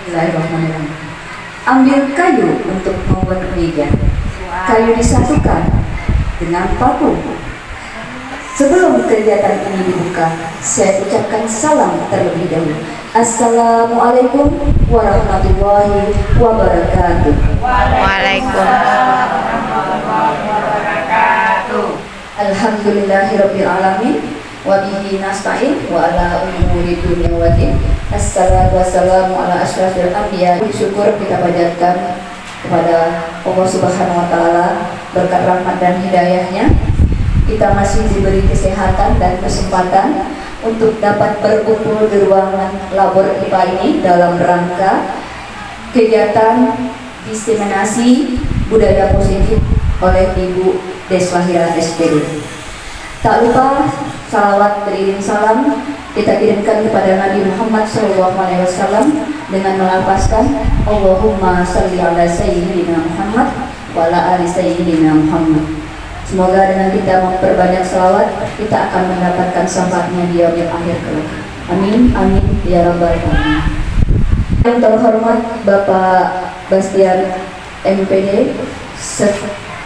Bismillahirrahmanirrahim. Ambil kayu untuk membuat meja. Kayu disatukan dengan paku. Sebelum kegiatan ini dibuka, saya ucapkan salam terlebih dahulu. Assalamualaikum warahmatullahi wabarakatuh. Waalaikumsalam. Alhamdulillahirabbil alamin wa bihi nasta'in wa ala umuri dunya wa din. Assalatu wassalamu ala asyrafil anbiya. Syukur kita panjatkan kepada Allah Subhanahu wa taala berkat rahmat dan hidayahnya. Kita masih diberi kesehatan dan kesempatan untuk dapat berkumpul di ruangan labor IPA ini dalam rangka kegiatan diseminasi budaya positif oleh Ibu Deslahira SPD. Tak lupa salawat beriring salam kita kirimkan kepada Nabi Muhammad SAW dengan melafazkan Allahumma sholli ala sayyidina Muhammad wa ala ali sayyidina Muhammad. Semoga dengan kita memperbanyak salawat, kita akan mendapatkan syafaatnya di yaumil akhir kelak. Amin, amin, ya rabbal alamin. Yang terhormat Bapak Bastian MPD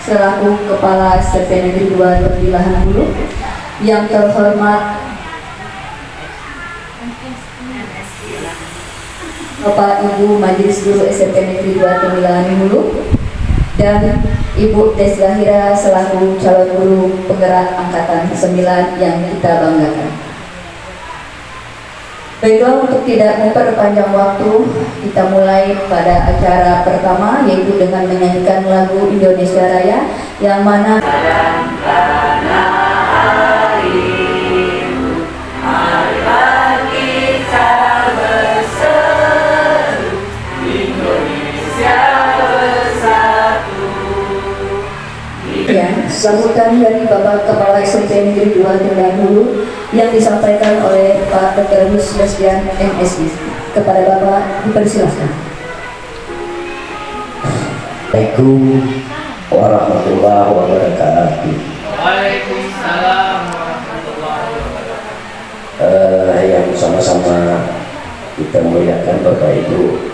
selaku Kepala SMP Negeri 2 Tembilahan Hulu. Yang terhormat Bapak Ibu Majelis Guru SMP Negeri 2 Tembilahan Hulu dan Ibu Deslahira selaku calon guru penggerak angkatan 9 yang kita banggakan. Baiklah, untuk tidak memperpanjang waktu, kita mulai pada acara pertama, yaitu dengan menyanyikan lagu Indonesia Raya yang mana sambutan dari Bapak Kepala SMP Negeri 2 Tembilahan Hulu yang disampaikan oleh Pak Dr. Gus Bastian MSI. Kepada Bapak dipersilakan. Assalamualaikum warahmatullahi wabarakatuh. Waalaikumsalam warahmatullahi wabarakatuh. Yang sama-sama kita muliakan Bapak Ibu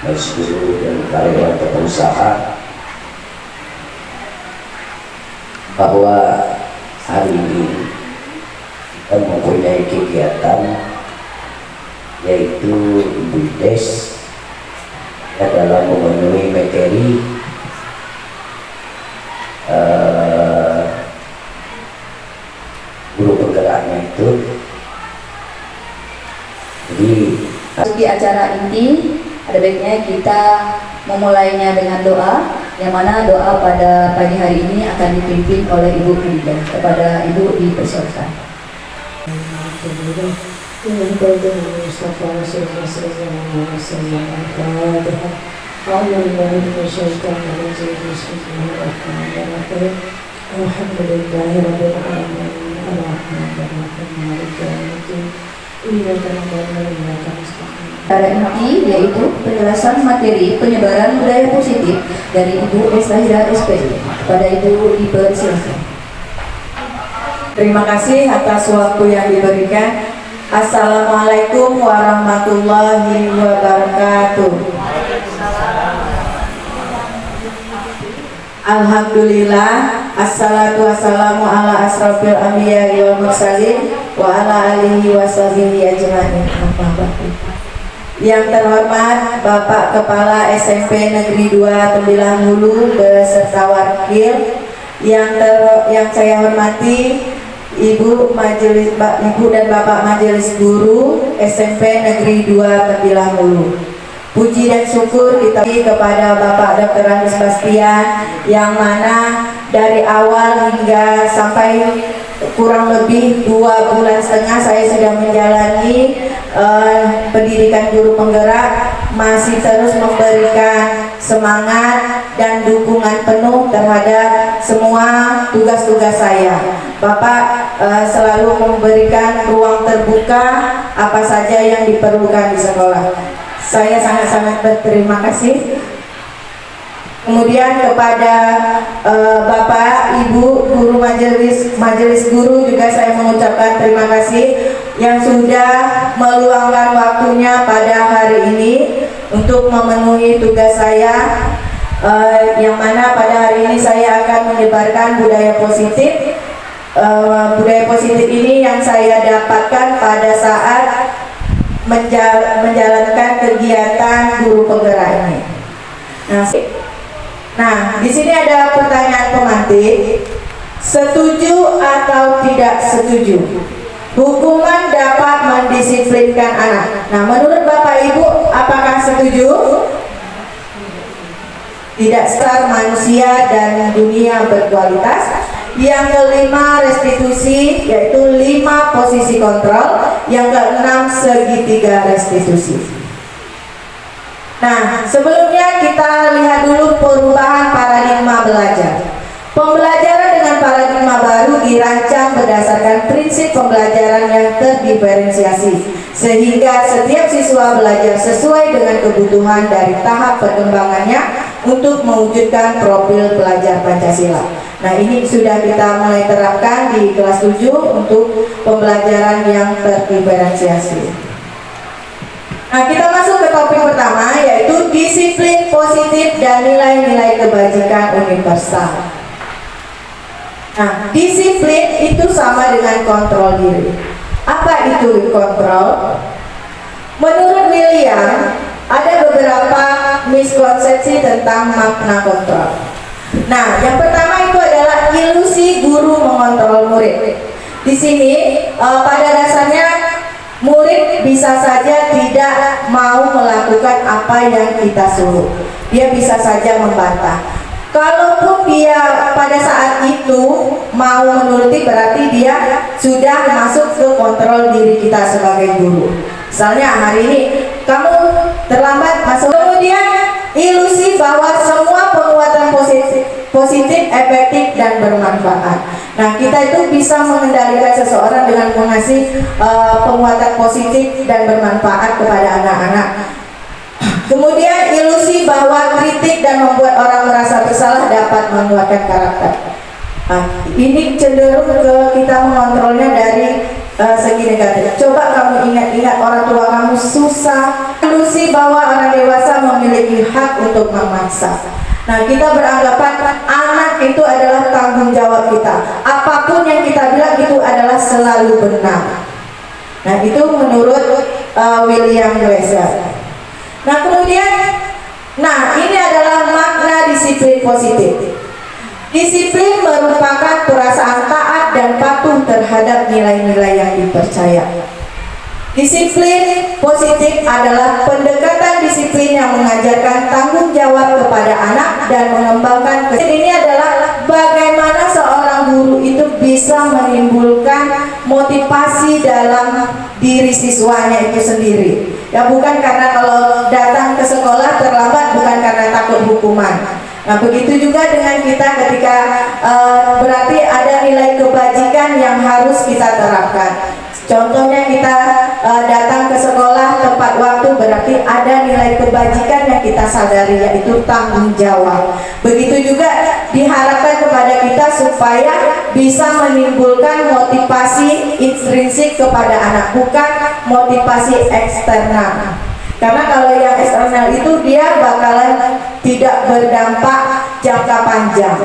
Majelis Guru dan karyawan pengusaha, bahwa hari ini kita mempunyai kegiatan yaitu Ibu Des dalam memenuhi materi guru penggeraknya itu. Jadi di acara inti ada baiknya kita memulainya dengan doa, yang mana doa pada pagi hari ini akan dipimpin oleh Ibu Hamidah. Kepada Ibu dipersilakan. Acara inti yaitu penjelasan materi penyebaran budaya positif dari Ibu Deslahira SPD. Kepada Ibu dipersilakan. Terima kasih atas waktu yang diberikan. Assalamualaikum warahmatullahi wabarakatuh. Alhamdulillah, assalatu wassalamu ala asrafil anbiya wal mursalin wa ala alihi washabihi ajmain. Yang terhormat Bapak Kepala SMP Negeri 2 Tembilahan Hulu beserta wakil, yang saya hormati Ibu dan Bapak Majelis Guru SMP Negeri 2 Tembilahan Hulu. Puji dan syukur kita kepada Bapak Dr. Agus Bastian yang mana dari awal hingga sampai kurang lebih 2,5 bulan saya sudah menjalani pendidikan guru penggerak, masih terus memberikan semangat dan dukungan penuh terhadap semua tugas-tugas saya. Bapak selalu memberikan ruang terbuka apa saja yang diperlukan di sekolah. Saya sangat-sangat berterima kasih. Kemudian kepada Bapak, Ibu, Guru Majelis Guru juga saya mengucapkan terima kasih yang sudah meluangkan waktunya pada hari ini untuk memenuhi tugas saya, yang mana pada hari ini saya akan menyebarkan budaya positif. Budaya positif ini yang saya dapatkan pada saat menjalankan kegiatan guru penggerak ini. Nah, di sini ada pertanyaan pemantik. Setuju atau tidak setuju? Hukuman dapat mendisiplinkan anak. Nah, menurut Bapak Ibu, apakah setuju? Tidak, secara manusia dan dunia berkualitas. Yang kelima, restitusi, yaitu 5 posisi kontrol. Yang keenam, segitiga restitusi. Nah, sebelumnya kita lihat dulu perubahan paradigma belajar. Pembelajaran dengan paradigma baru dirancang berdasarkan prinsip pembelajaran yang terdiferensiasi, sehingga setiap siswa belajar sesuai dengan kebutuhan dari tahap perkembangannya untuk mewujudkan profil pelajar Pancasila. Nah, ini sudah kita mulai terapkan di kelas 7 untuk pembelajaran yang terdiferensiasi. Nah, kita masuk ke topik pertama, yaitu disiplin positif dan nilai-nilai kebajikan universal. Nah, disiplin itu sama dengan kontrol diri. Apa itu kontrol? Menurut William, ada beberapa miskonsepsi tentang makna kontrol. Nah, yang pertama itu adalah ilusi guru mengontrol murid. Di sini pada dasarnya murid bisa saja tidak mau melakukan apa yang kita suruh. Dia bisa saja membantah. Kalaupun dia pada saat itu mau menuruti, berarti dia sudah masuk ke kontrol diri kita sebagai guru. Misalnya hari ini kamu terlambat masuk, kemudian ilusi bahwa semua penguatan positif, efektif dan bermanfaat. Nah, kita itu bisa mengendalikan seseorang dengan mengasih penguatan positif dan bermanfaat kepada anak-anak. Kemudian ilusi bahwa kritik dan membuat orang merasa bersalah dapat menguatkan karakter. Nah, ini cenderung ke kita mengontrolnya dari segi negatif. Coba kamu ingat-ingat orang tua kamu susah. Ilusi bahwa orang dewasa memiliki hak untuk memaksa. Nah, kita beranggapan anak itu adalah tanggung jawab kita. Apapun yang kita bilang itu adalah selalu benar. Nah, itu menurut William Glasser. Nah, kemudian, ini adalah makna disiplin positif. Disiplin merupakan perasaan taat dan patuh terhadap nilai-nilai yang dipercaya. Disiplin positif adalah pendekatan disiplin yang mengajarkan tanggung jawab kepada anak dan mengembangkan. Ini adalah bagaimana seorang guru itu bisa menimbulkan motivasi dalam diri siswanya itu sendiri. Ya, bukan karena kalau datang ke sekolah terlambat bukan karena takut hukuman. Nah, begitu juga dengan kita ketika berarti ada nilai kebajikan yang harus kita terapkan. Contohnya kita datang ke sekolah tepat waktu, berarti ada nilai kebajikan yang kita sadari, yaitu tanggung jawab. Begitu juga diharapkan kepada kita supaya bisa menimbulkan motivasi intrinsik kepada anak, bukan motivasi eksternal. Karena kalau yang eksternal itu dia bakalan tidak berdampak jangka panjang.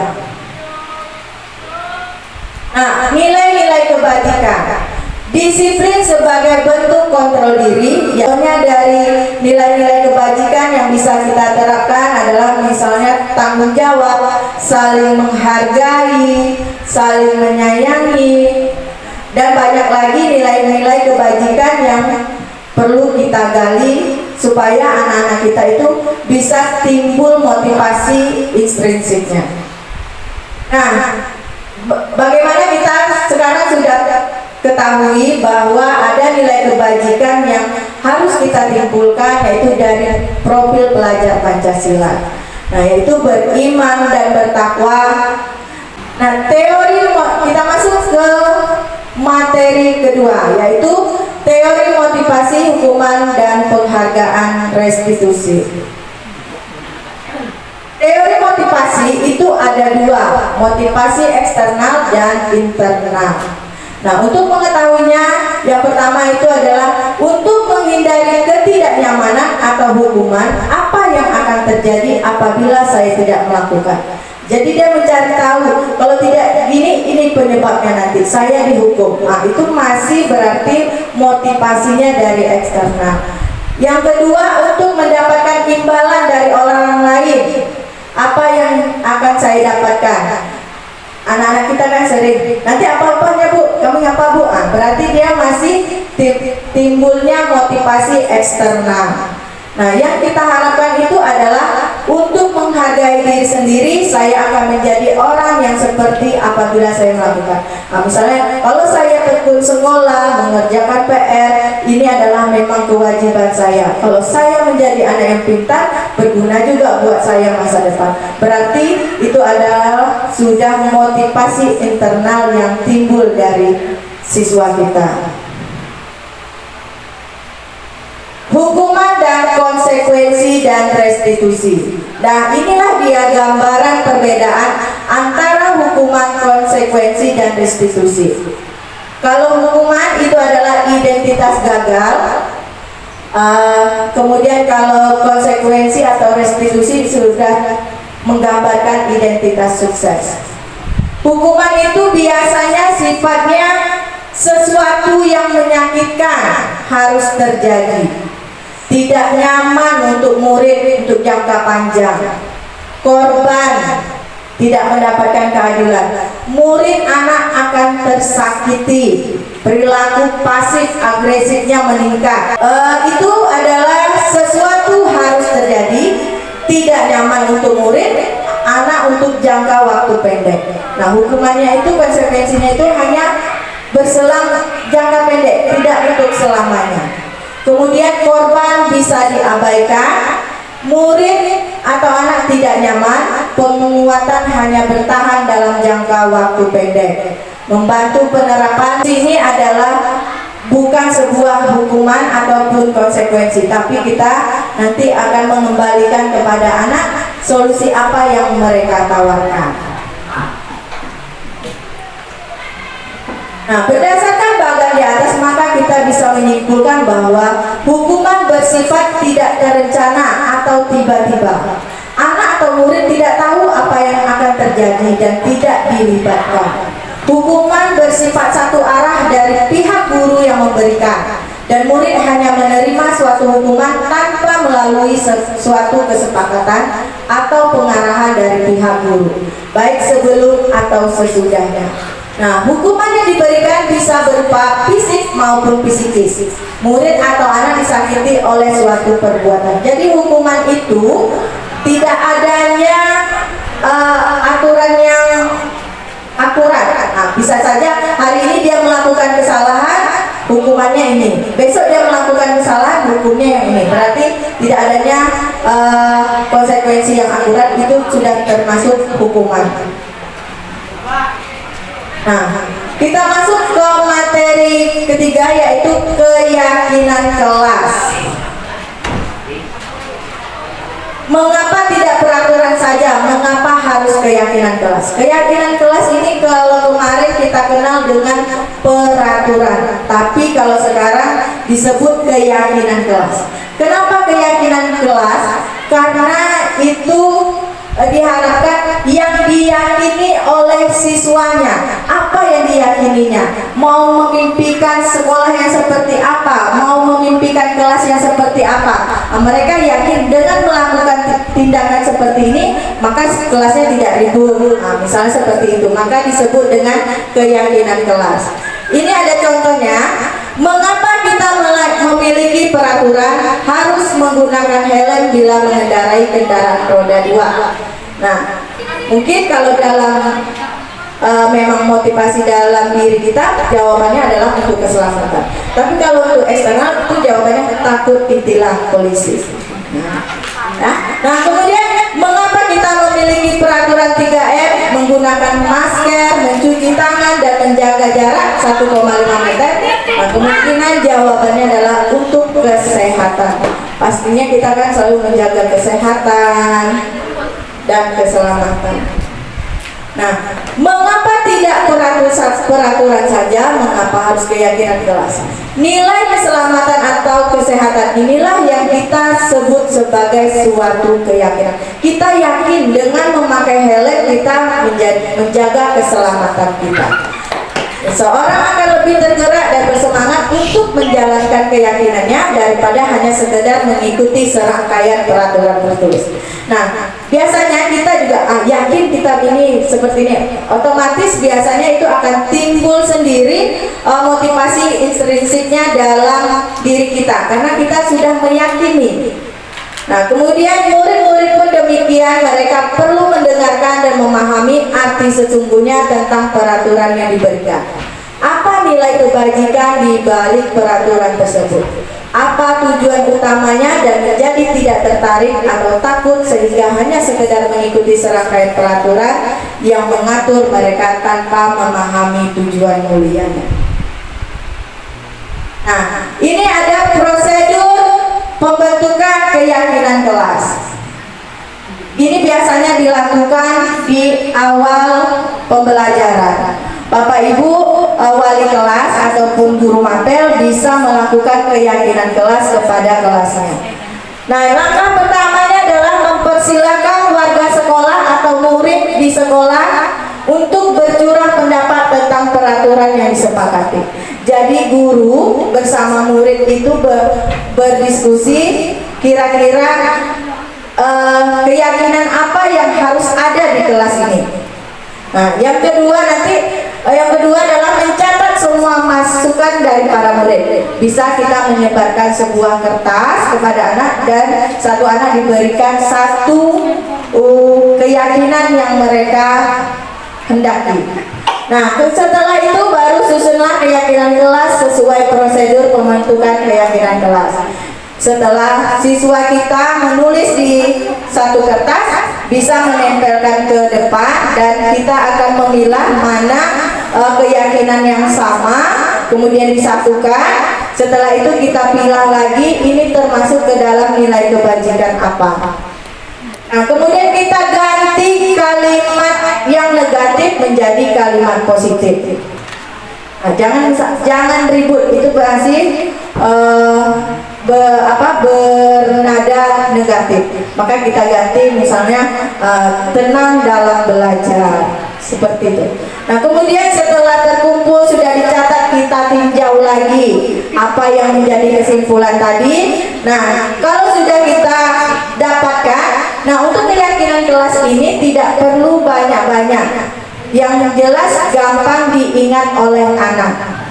Nah, nilai-nilai kebajikan. Disiplin sebagai bentuk kontrol diri, contohnya dari nilai-nilai kebajikan yang bisa kita terapkan adalah misalnya tanggung jawab, saling menghargai, saling menyayangi, dan banyak lagi nilai-nilai kebajikan yang perlu kita gali supaya anak-anak kita itu bisa timbul motivasi intrinsiknya. Nah, bagaimana kita sekarang sudah ketahui bahwa ada nilai kebajikan yang harus kita timbulkan, yaitu dari profil pelajar Pancasila. Nah, yaitu beriman dan bertakwa. Nah, teori kita masuk ke materi kedua, yaitu teori motivasi, hukuman dan penghargaan restitusi. Teori motivasi itu ada dua, motivasi eksternal dan internal. Nah, untuk mengetahuinya, yang pertama itu adalah untuk menghindari ketidaknyamanan atau hukuman apa yang akan terjadi apabila saya tidak melakukan. Jadi dia mencari tahu, kalau tidak ini penyebabnya nanti saya dihukum. Nah, itu masih berarti motivasinya dari eksternal. Yang kedua, untuk mendapatkan imbalan dari orang lain. Apa yang akan saya dapatkan? Anak-anak kita kan sering, nanti apa-apanya Bu, kamu ngapa Bu? Berarti dia masih timbulnya motivasi eksternal. Nah, yang kita harapkan itu adalah untuk menghargai diri sendiri. Saya akan menjadi orang yang seperti apabila saya melakukan. Nah, misalnya kalau saya tekun sekolah, mengerjakan PR, ini adalah memang kewajiban saya. Kalau saya menjadi anak yang pintar, berguna juga buat saya masa depan. Berarti itu adalah sudah motivasi internal yang timbul dari siswa kita. Hukuman dan konsekuensi dan restitusi. Nah, inilah dia gambaran perbedaan antara hukuman, konsekuensi, dan restitusi. Kalau hukuman itu adalah identitas gagal, kemudian kalau konsekuensi atau restitusi sudah menggambarkan identitas sukses. Hukuman itu biasanya sifatnya sesuatu yang menyakitkan harus terjadi. Tidak nyaman untuk murid untuk jangka panjang. Korban tidak mendapatkan keadilan. Murid anak akan tersakiti. Perilaku pasif agresifnya meningkat. Itu adalah sesuatu harus terjadi. Tidak nyaman untuk murid, anak untuk jangka waktu pendek. Nah, hukumannya itu, konsekuensinya itu hanya berselang jangka pendek, tidak untuk selamanya. Kemudian korban bisa diabaikan, murid atau anak tidak nyaman, penguatan hanya bertahan dalam jangka waktu pendek. Membantu penerapan ini adalah bukan sebuah hukuman ataupun konsekuensi, tapi kita nanti akan mengembalikan kepada anak solusi apa yang mereka tawarkan. Nah, berdasarkan bagan di atas, maka kita bisa menyimpulkan bahwa hukuman bersifat tidak terencana atau tiba-tiba. Anak atau murid tidak tahu apa yang akan terjadi dan tidak dilibatkan. Hukuman bersifat satu arah dari pihak guru yang memberikan, dan murid hanya menerima suatu hukuman tanpa melalui suatu kesepakatan atau pengarahan dari pihak guru, baik sebelum atau sesudahnya. Nah, hukuman yang diberikan bisa berupa fisik maupun psikis. Murid atau anak disakiti oleh suatu perbuatan. Jadi hukuman itu tidak adanya aturan yang akurat. Nah, bisa saja hari ini dia melakukan kesalahan, hukumannya ini. Besok dia melakukan kesalahan, hukumnya yang ini. Berarti tidak adanya konsekuensi yang akurat, itu sudah termasuk hukuman. Nah, kita masuk ke materi ketiga, yaitu keyakinan kelas. Mengapa tidak peraturan saja? Mengapa harus keyakinan kelas? Keyakinan kelas ini kalau kemarin kita kenal dengan peraturan, tapi kalau sekarang disebut keyakinan kelas. Kenapa keyakinan kelas? Karena itu diharapkan yang diyakini oleh siswanya. Apa yang diyakininya? Mau memimpikan sekolah yang seperti apa? Mau memimpikan kelas yang seperti apa? Mereka yakin dengan melakukan tindakan seperti ini, maka kelasnya tidak ribut. Misalnya seperti itu, maka disebut dengan keyakinan kelas. Ini ada contohnya. Mengapa kita memiliki peraturan harus menggunakan helm bila mengendarai kendaraan roda 2? Nah, mungkin kalau dalam memang motivasi dalam diri kita, jawabannya adalah untuk keselamatan. Tapi kalau untuk eksternal, itu jawabannya takut ditilang polisi. Nah, kemudian mengapa kita memiliki peraturan 3M, menggunakan masker, mencuci tangan, dan menjaga jarak 1,5 meter? Nah, kemungkinan jawabannya adalah untuk kesehatan. Pastinya kita kan selalu menjaga kesehatan dan keselamatan. Nah, mengapa tidak peraturan saja, mengapa harus keyakinan kelas? Nilai keselamatan atau kesehatan inilah yang kita sebut sebagai suatu keyakinan. Kita yakin dengan memakai helm kita menjaga keselamatan kita. Seseorang akan lebih tergerak dan bersemangat untuk menjalankan keyakinannya daripada hanya sekedar mengikuti serangkaian peraturan tertulis. Nah, biasanya kita juga yakin kita ini seperti ini. Otomatis biasanya itu akan timbul sendiri motivasi intrinsiknya dalam diri kita karena kita sudah meyakini. Nah, kemudian murid-murid pun demikian, mereka perlu mendengarkan dan memahami arti sesungguhnya tentang peraturan yang diberikan. Apa nilai kebajikan di balik peraturan tersebut? Apa tujuan utamanya dan menjadi tidak tertarik atau takut sehingga hanya sekedar mengikuti serangkaian peraturan yang mengatur mereka tanpa memahami tujuan mulianya. Nah, ini ada prosedur pembentukan keyakinan kelas. Ini biasanya dilakukan di awal pembelajaran. Bapak Ibu wali kelas ataupun guru mapel bisa melakukan keyakinan kelas kepada kelasnya. Nah, langkah pertamanya adalah mempersilakan warga sekolah atau murid di sekolah untuk bercurah pendapat tentang peraturan yang disepakati. Jadi guru bersama murid itu berdiskusi kira-kira keyakinan apa yang harus ada di kelas ini. Nah, yang kedua adalah mencatat semua masukan dari para murid. Bisa kita menyebarkan sebuah kertas kepada anak dan satu anak diberikan satu keyakinan yang mereka hendaki. Nah, setelah itu baru susunlah keyakinan kelas sesuai prosedur pembentukan keyakinan kelas. Setelah siswa kita menulis di satu kertas, bisa menempelkan ke depan dan kita akan memilah mana keyakinan yang sama, kemudian disatukan. Setelah itu kita pilih lagi ini termasuk ke dalam nilai kebajikan apa. Nah, kemudian kita ganti kalimat yang negatif menjadi kalimat positif. Nah, jangan ribut, itu berarti bernada negatif. Maka kita ganti misalnya tenang dalam belajar, seperti itu. Nah, kemudian setelah terkumpul sudah dicatat, kita tinjau lagi apa yang menjadi kesimpulan tadi. Nah, kalau sudah kita dapatkan, nah untuk keyakinan kelas ini tidak perlu banyak-banyak. Yang jelas gampang diingat oleh anak.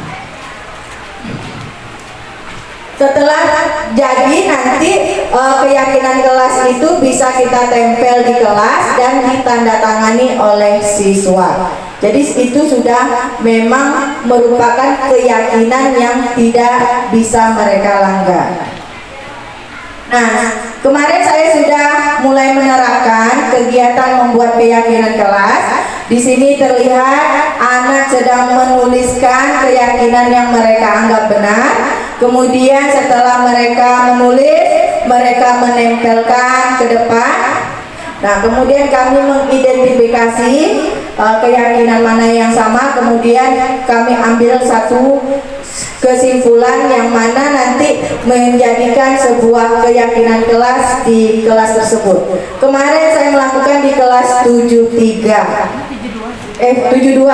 Setelah jadi nanti keyakinan kelas itu bisa kita tempel di kelas dan ditandatangani oleh siswa. Jadi itu sudah memang merupakan keyakinan yang tidak bisa mereka langgar. Nah, kemarin saya sudah mulai menerapkan kegiatan membuat keyakinan kelas. Di sini terlihat anak sedang menuliskan keyakinan yang mereka anggap benar. Kemudian setelah mereka menulis, mereka menempelkan ke depan. Nah, kemudian kami mengidentifikasi keyakinan mana yang sama. Kemudian kami ambil satu kesimpulan yang mana nanti menjadikan sebuah keyakinan kelas di kelas tersebut. Kemarin saya melakukan di kelas 72. Ya, 72.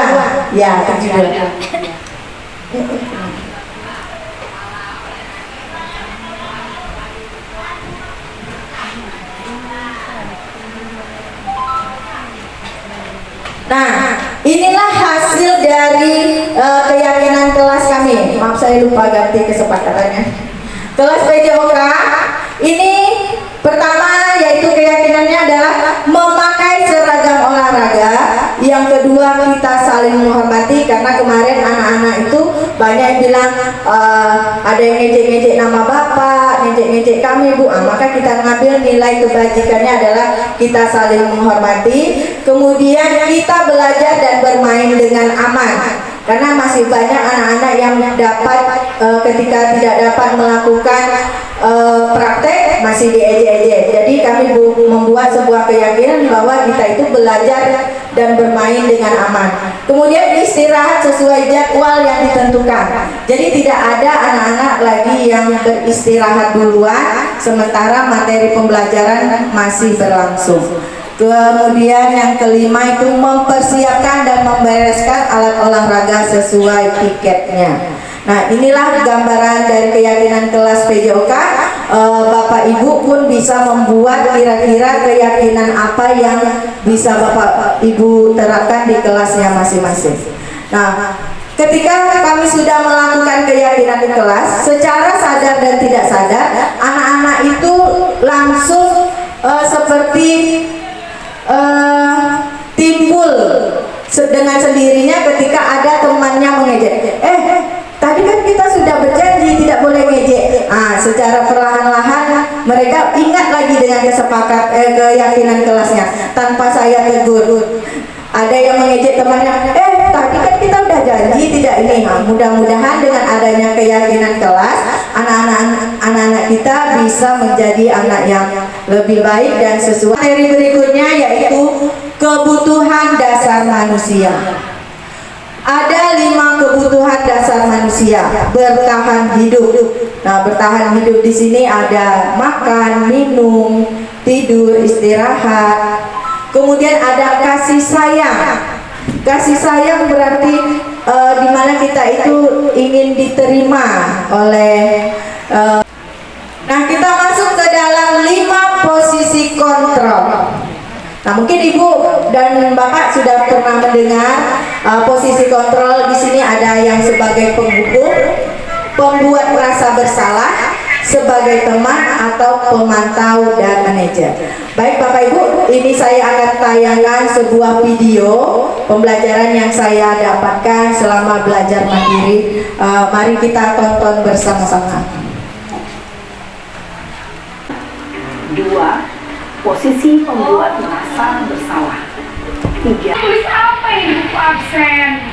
Nah, inilah hasil dari keyakinan kelas kami. Maaf, saya lupa ganti kesepakatannya. Kelas PJOK ini pertama yaitu keyakinannya adalah memakai seragam olahraga. Yang kedua, kita saling menghormati, karena kemarin anak-anak itu banyak yang bilang ada yang ngejek-ngejek nama bapak, ngejek-ngejek kami bu. Maka kita ngambil nilai kebajikannya adalah kita saling menghormati. Kemudian kita belajar dan bermain dengan aman, karena masih banyak anak-anak yang dapat ketika tidak dapat melakukan praktek masih diejek-ejek. Jadi kami membuat sebuah keyakinan bahwa kita itu belajar dan bermain dengan aman. Kemudian istirahat sesuai jadwal yang ditentukan. Jadi tidak ada anak-anak lagi yang beristirahat duluan sementara materi pembelajaran masih berlangsung. Kemudian yang kelima itu mempersiapkan dan membereskan alat olahraga sesuai tiketnya. Nah, inilah gambaran dari keyakinan kelas PJOK. Bapak Ibu pun bisa membuat kira-kira keyakinan apa yang bisa Bapak Ibu terapkan di kelasnya masing-masing. Nah, ketika kami sudah melakukan keyakinan di kelas, secara sadar dan tidak sadar, anak-anak itu langsung seperti timbul dengan sendirinya ketika ada temannya mengejek. Tadi kan kita sudah berjanji tidak boleh ngejek. Secara perlahan-lahan mereka ingat lagi dengan keyakinan kelasnya tanpa saya tegur. Ada yang mengejek temannya, tadi kan kita udah janji tidak ini. Mudah-mudahan dengan adanya keyakinan kelas, anak-anak kita bisa menjadi anak yang lebih baik dan sesuai. Materi berikutnya yaitu kebutuhan dasar manusia. Ada 5 kebutuhan dasar manusia bertahan hidup. Nah, bertahan hidup di sini ada makan, minum, tidur, istirahat. Kemudian ada kasih sayang. Kasih sayang berarti di mana kita itu ingin diterima oleh. Nah, kita masuk ke dalam 5 posisi kontrol. Nah, mungkin Ibu dan Bapak sudah pernah mendengar posisi kontrol. Di sini ada yang sebagai penghukum, pembuat merasa bersalah, sebagai teman atau pemantau dan manajer. Baik Bapak Ibu, ini saya akan tayangkan sebuah video pembelajaran yang saya dapatkan selama belajar mandiri. Mari kita tonton bersama-sama. 2. Posisi pembuat merasa bersalah. 3. Tulis apa ini buku absen?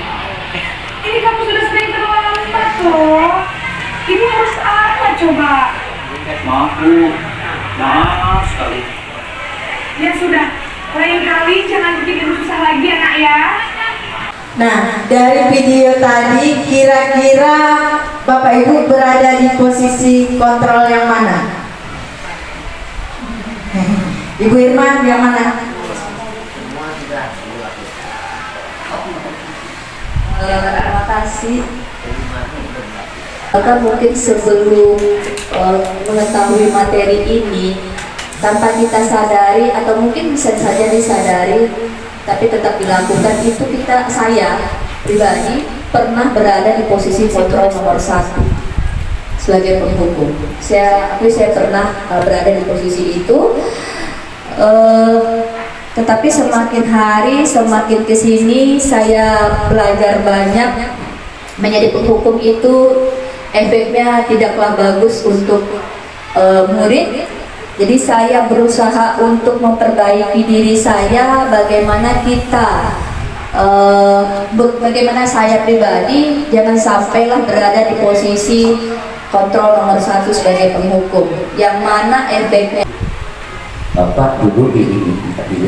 Ini kamu sudah sering terulang empat loh. Ini harus apa coba? Maaf Bu, maaf sekali. Ya sudah, lain kali jangan bikin susah lagi anak ya. Nah, dari video tadi kira-kira Bapak Ibu berada di posisi kontrol yang mana? Ibu Irma yang mana? Terima kasih. Maka mungkin sebelum mengetahui materi ini, tanpa kita sadari atau mungkin bisa saja disadari, tapi tetap dilakukan, itu saya pribadi pernah berada di posisi kontrol nomor 1 sebagai penghukum. Saya pernah berada di posisi itu. Tetapi semakin hari semakin kesini saya belajar banyak. Menjadi penghukum itu efeknya tidaklah bagus untuk murid. Jadi saya berusaha untuk memperbaiki diri saya, bagaimana saya pribadi jangan sampailah berada di posisi kontrol nomor 1 sebagai penghukum, yang mana efeknya. Bapak dulu di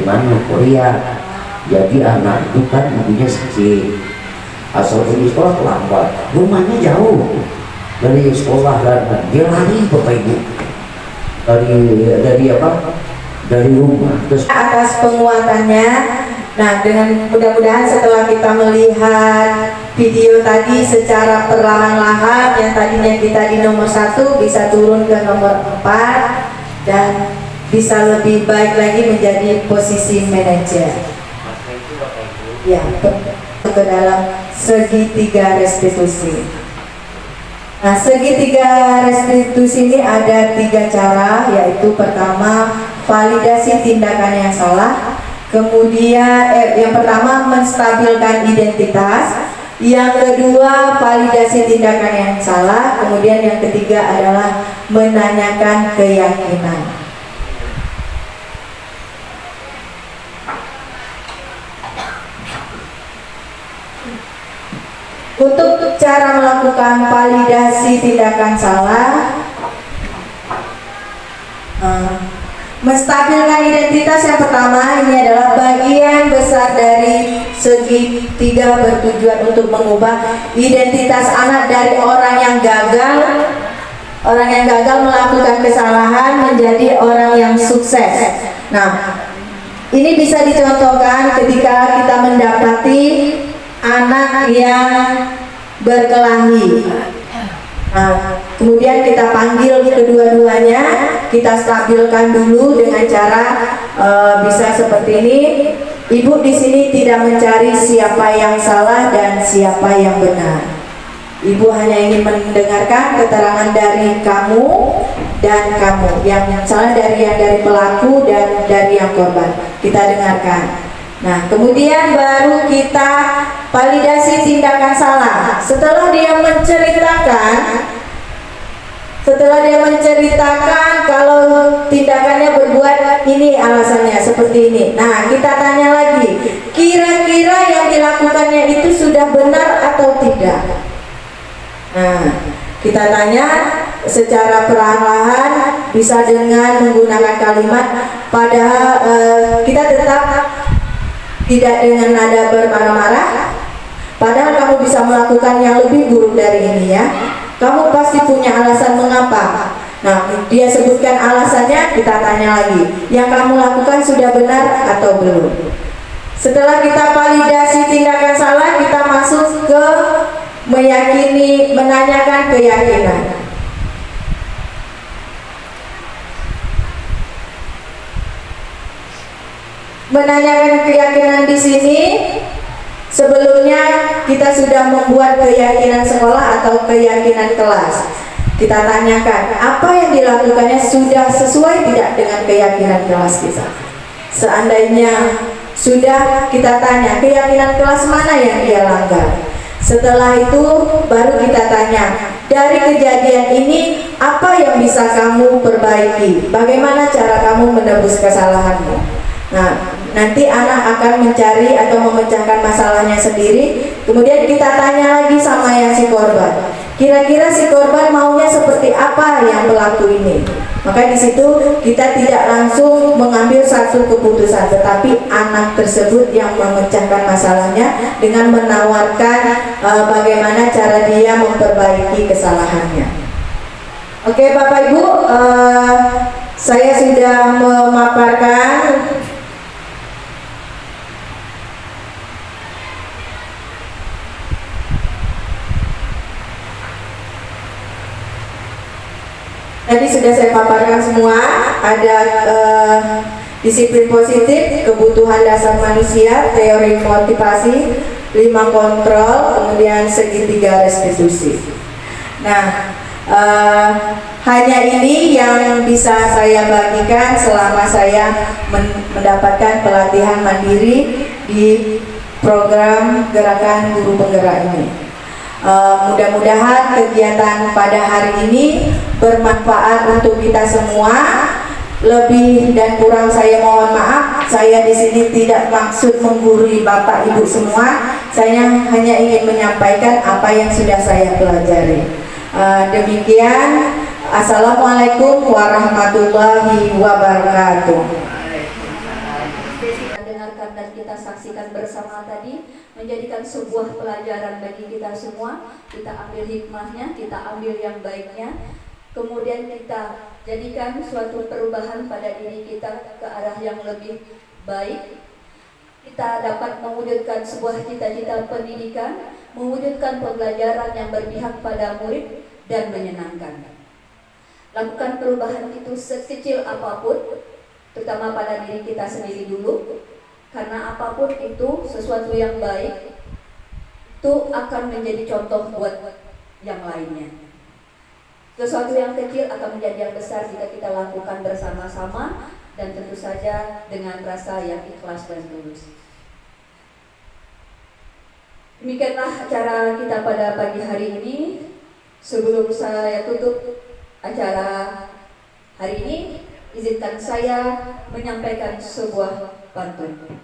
mana Korea, jadi anak itu kan ibunya sakit, asal pergi sekolah terlambat, rumahnya jauh dari sekolah dan dia lari Bapak Ibu dari rumah terus. Atas penguatannya. Nah, dengan mudah-mudahan setelah kita melihat video tadi secara perlahan-lahan, yang tadinya kita di nomor 1 bisa turun ke nomor 4 dan bisa lebih baik lagi menjadi posisi manajer. Ya, ke dalam segitiga restitusi. Nah, segitiga restitusi ini ada 3 cara, yaitu pertama validasi tindakan yang salah, kemudian yang pertama menstabilkan identitas, yang kedua validasi tindakan yang salah, kemudian yang ketiga adalah menanyakan keyakinan. Untuk cara melakukan validasi tindakan salah, Menstabilkan identitas yang pertama ini adalah bagian besar dari segitiga bertujuan untuk mengubah identitas anak dari orang yang gagal melakukan kesalahan menjadi orang yang sukses. Nah, ini bisa dicontohkan ketika kita mendapati anak yang berkelahi. Nah, kemudian kita panggil kedua-duanya, kita stabilkan dulu dengan cara bisa seperti ini. Ibu di sini tidak mencari siapa yang salah dan siapa yang benar. Ibu hanya ingin mendengarkan keterangan dari kamu dan kamu, yang salah dari pelaku dan dari yang korban. Kita dengarkan. Nah, kemudian baru kita validasi tindakan salah. Setelah dia menceritakan kalau tindakannya berbuat ini alasannya seperti ini. Nah, kita tanya lagi, kira-kira yang dilakukannya itu sudah benar atau tidak? Nah, kita tanya secara perlahan-lahan, bisa dengan menggunakan kalimat, padahal kita tetap tidak dengan nada bermarah-marah. Padahal kamu bisa melakukan yang lebih buruk dari ini ya. Kamu pasti punya alasan mengapa. Nah, dia sebutkan alasannya, kita tanya lagi, yang kamu lakukan sudah benar atau belum? Setelah kita validasi tindakan salah, kita masuk ke menanyakan keyakinan. Menanyakan keyakinan di sini, sebelumnya kita sudah membuat keyakinan sekolah atau keyakinan kelas. Kita tanyakan apa yang dilakukannya sudah sesuai tidak dengan keyakinan kelas kita. Seandainya sudah, kita tanya keyakinan kelas mana yang dia langgar. Setelah itu baru kita tanya, dari kejadian ini apa yang bisa kamu perbaiki? Bagaimana cara kamu menebus kesalahanmu? Nah, nanti anak akan mencari atau memecahkan masalahnya sendiri. Kemudian kita tanya lagi sama yang si korban, kira-kira si korban maunya seperti apa yang pelaku ini? Maka di situ kita tidak langsung mengambil satu keputusan, tetapi anak tersebut yang memecahkan masalahnya dengan menawarkan bagaimana cara dia memperbaiki kesalahannya. Oke, Bapak Ibu, saya sudah memaparkan tadi sudah saya paparkan semua, ada disiplin positif, kebutuhan dasar manusia, teori motivasi, 5 kontrol, kemudian segitiga restitusi. Nah, hanya ini yang bisa saya bagikan selama saya mendapatkan pelatihan mandiri di program Gerakan Guru Penggerak ini. Mudah-mudahan kegiatan pada hari ini bermanfaat untuk kita semua. Lebih dan kurang saya mohon maaf. Saya di sini tidak maksud menggurui Bapak Ibu semua. Saya hanya ingin menyampaikan apa yang sudah saya pelajari. Demikian. Assalamualaikum warahmatullahi wabarakatuh. Dengarkan dan kita saksikan bersama tadi menjadikan sebuah pelajaran bagi kita semua. Kita ambil hikmahnya, kita ambil yang baiknya, kemudian kita jadikan suatu perubahan pada diri kita ke arah yang lebih baik. Kita dapat mewujudkan sebuah cita-cita pendidikan, mewujudkan pembelajaran yang berpihak pada murid dan menyenangkan. Lakukan perubahan itu sekecil apapun, terutama pada diri kita sendiri dulu, karena apapun itu sesuatu yang baik itu akan menjadi contoh buat yang lainnya. Sesuatu yang kecil akan menjadi yang besar jika kita lakukan bersama-sama dan tentu saja dengan rasa yang ikhlas dan tulus. Demikianlah acara kita pada pagi hari ini. Sebelum saya tutup acara hari ini, izinkan saya menyampaikan sebuah pantun.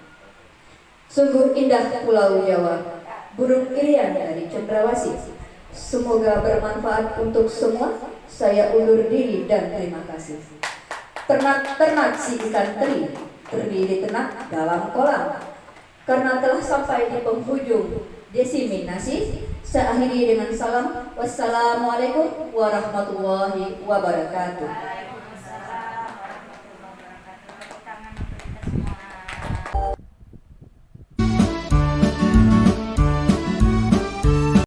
Sungguh indah Pulau Jawa, burung irian dari cendrawasih. Semoga bermanfaat untuk semua. Saya undur diri dan terima kasih. Ternak-ternak si ikan teri terdiri ternak dalam kolam. Karena telah sampai di penghujung desiminasi, saya akhiri dengan salam. Wassalamualaikum warahmatullahi wabarakatuh.